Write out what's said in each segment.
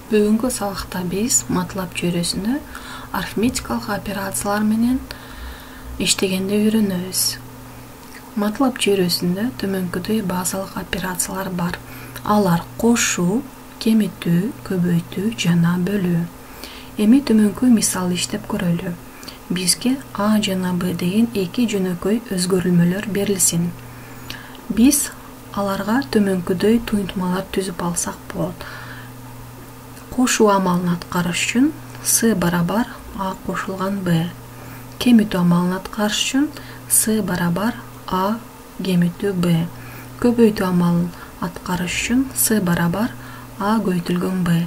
Бүгүнкү сабакта биз MATLAB жүйрөсүндө арифметикалык операциялар менен иштегенди үйрөнөбүз. MATLAB жүйрөсүндө төмөнкүдөй базалык операциялар бар. Алар кошуу, кемитүү, көбөйтүү жана бөлүү. Эми төмөнкү мисалды иштеп көрөлү. Бизге А жана Б деген эки жөнөкөй өзгөрүлмөлөр берилсин. Биз аларга төмөнкүдөй туйнтмалар түзүп алсак болот. Кошуу амалын аткарыш үчүн С барабар А кошулган Б. Кемитүү амалын аткарыш үчүн С барабар А кемитүү Б. Көбөйтүү амалын аткарыш үчүн С барабар А көбөйтүлгөн Б.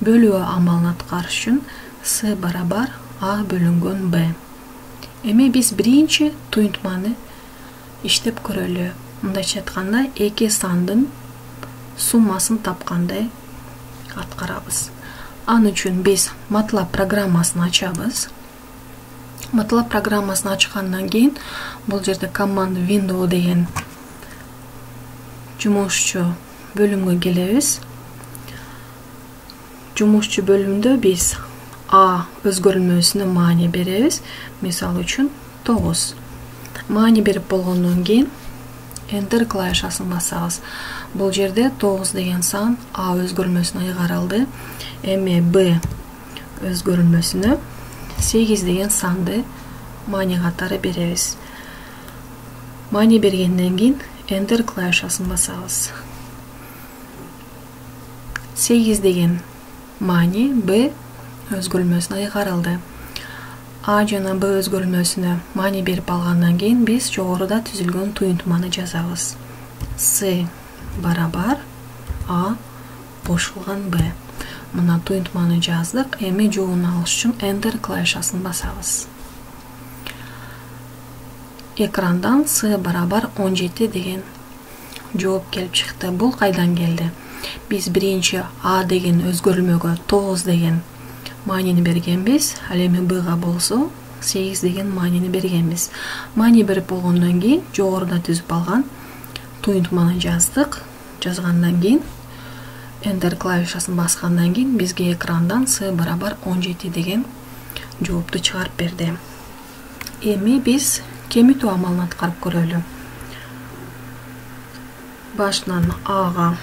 Бөлүү амалын аткарыш үчүн С барабар А бөлүнгөн Б. Эми биз биринчи туйнтманы иштеп көрөлү. Мындайча айтканда, эки сандын суммасын тапкандай аткарабыз. Аны үчүн биз MATLAB программасын ачабыз. MATLAB программасын ачкандан кийин бул жерде команда window деген жумушчу бөлүмгө келебиз. Жумушчу бөлүмдө биз А өзгөрүлмөсүнө маани беребиз. Мисалы үчүн 9. Маани берип болгондон кийин Enter клавишасын басабыз. Бул жерде 9 деген сан А өзгөрүлмөсүнө ыйгарылды. Эми Б өзгөрүлмөсүнө 8 деген санды маани катары беребиз. Маани бергенден кийин Enter клавишасын басабыз. 8 деген маани Б өзгөрүлмөсүнө ыйгарылды. А жана Б өзгөрүлмөсүнө маани берип алгандан кийин биз жогоруда түзүлгөн туйнтманы жазабыз. С барабар А кошулган Б. Мына туйнтманы жаздык. Эми жообун алыш үчүн Enter клавишасын басабыз. Экрандан С барабар 17 деген жооп келип чыкты. Бул кайдан келди? Биз биринчи А деген өзгөрүлмөгө 9 деген маанини бергенбиз. Ал эми Бга болсо 8 деген маанини бергенбиз. Маани берип болгондон кийин жогоруда түзүп алган туйнтманы жаздык. Жазгандан кийин Enter клавишасын баскандан кийин бизге экрандан С барабар 17 деген жоопту чыгарып берди. Эми биз кемитүү амалын аткарып көрөлү. Башынан Ага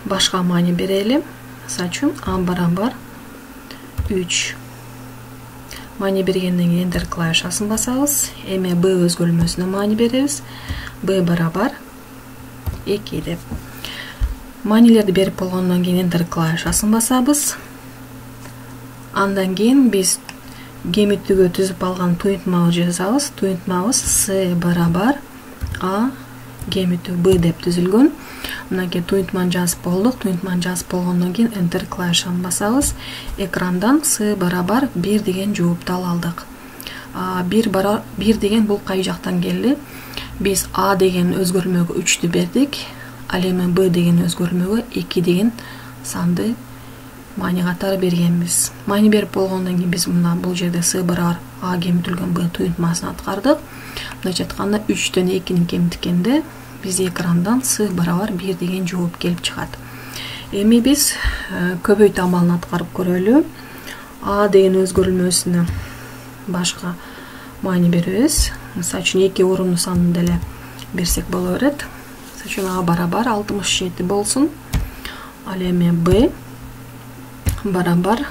башка маани берели. Мисалы үчүн А барабар 3. Маани бергенден кийин Enter клавишасын басабыз. Эми Б өзгөрүлмөсүнө маани беребиз. Б барабар 2 деп. Маанилерди берип болгондон кийин Enter клавишасын басабыз. Андан кийин биз кемитүүгө түзүп алган туйнтмабызды жазабыз. Туйнтмабыз С барабар А кемитүү Б деп түзүлгөн. Мынакей туйнтманы жазып болдук. Туйнтманы жазып болгондон кийин Enter клавишаны басабыз. Экрандан С барабар 1 деген жоопту ала алдык. 1 деген бул кай жактан келди? Биз А деген өзгөрүлмөгө 3'тү бердик. Ал эми Б деген өзгөрүлмөгө 2 деген санды маани катары бергенбиз. Маани берип болгондон кийин биз мына бул жерде С барабар А кемитилген Б туйнтмасын аткардык. Мындайча айтканда 3'төн 2'ни кемиткенде биз экрандан С барабар 1 деген жооп келип чыгат. Эми биз көбөйтүү амалын аткарып көрөлү. А деген өзгөрүлмөсүнө башка маани беребиз. Мисалы үчүн 2 орунду санын деле берсек боло берет. Мисалы үчүн А барабар 67 болсун. Ал эми Б барабар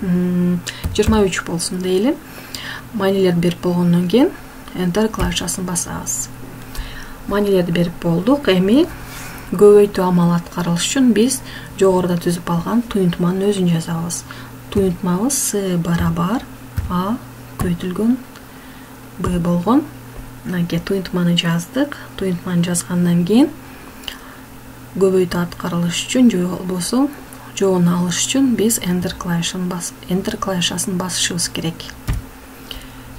23 болсун дейли. Маанилерди берип болгондон кийин Enter клавишасын басабыз. Маанилерди берип болдук. Эми көбөйтүү амалы аткарылыш үчүн биз жогоруда түзүп алган туйнтманын өзүн жазабыз. Туйнтмабыз С барабар А көбөйтүлгөн Б болгон. Мынакей туйнтманы жаздык. Туйнтманы жазгандан кийин көбөйтүү аткарылыш үчүн же болбосо жообун алыш үчүн биз Enter клавишасын басышыбыз керек.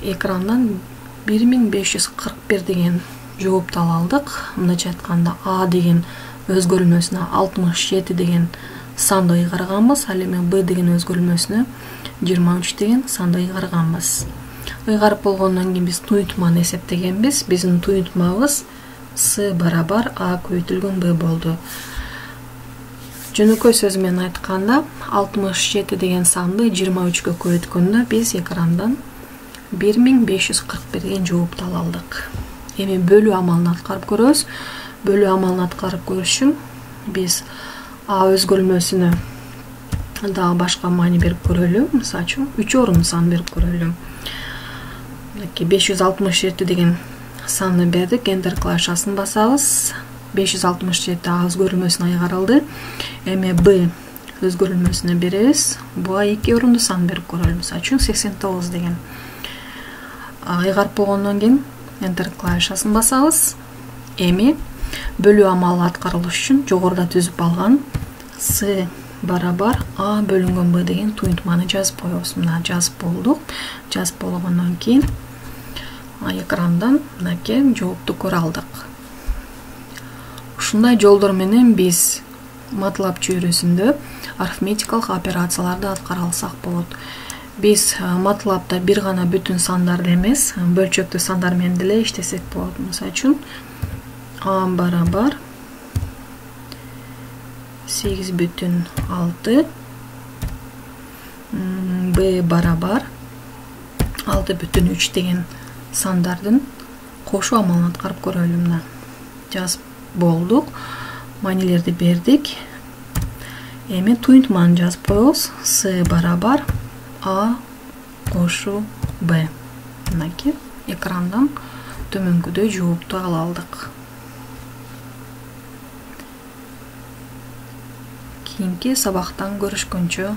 Экрандан 1541 деген жоопту ала алдык. Мындайча айтканда А деген өзгөрүлмөсүнө 67 деген санды ыйгарганбыз. Ал эми Б деген өзгөрүлмөсүнө 23 деген санды ыйгарганбыз. Ыйгарып болгондон кийин биз туйнтманы эсептегенбиз. Биздин туйнтмабыз С барабар А көбөйтүлгөн Б болду. Жөнөкөй сөз менен айтканда 67 деген санды 23-кө көбөйткөндө биз экрандан 1541 деген жоопту ала алдык. Эми бөлүү амалын аткарып көрөбүз. Бөлүү амалын аткарып көрүш үчүн биз А өзгөрмөсүнө дагы башка маани берип көрөлү. Мисалы үчүн 3 орун сан берип көрөлү. 567 деген санды бердик. Enter клавишасын басабыз. 567 А өзгөрүлмөсүнө айгарылды. Эми Б өзгөрүлмөсүнө беребиз. Буга 2 орунду сан берип көрөлү. Мисалы үчүн 89 деген. Айгарып болгондон кийин Enter клавишасын басабыз. Эми бөлүү амалы аткарылыш үчүн жогоруда түзүп алган С барабар А бөлүнгөн Б деген туюнтманы жазып коебуз. Мына жазып болдук. Жазып болгондон кийин экрандан мынакей жоопту көрө алдык. Ушундай жолдор менен биз MATLAB чөйрөсүндө арифметикалык операцияларды аткара алсак болот. Биз MATLAB'да бир гана бүтүн сандарды эмес, бөлчөктүү сандар менен деле иштесек болот. Мисалы үчүн А барабар 8,6, Б барабар 6,3 деген сандардын кошуу амалын аткарып көрөлү. Мына жазып болдук. Маанилерди бердик. Эми туюнтманы жазып коебуз. С барабар А кошуу Б. Мынакей экрандан төмөнкүдөй жоопту ала алдык. Кийинки сабактан көрүшкөнчө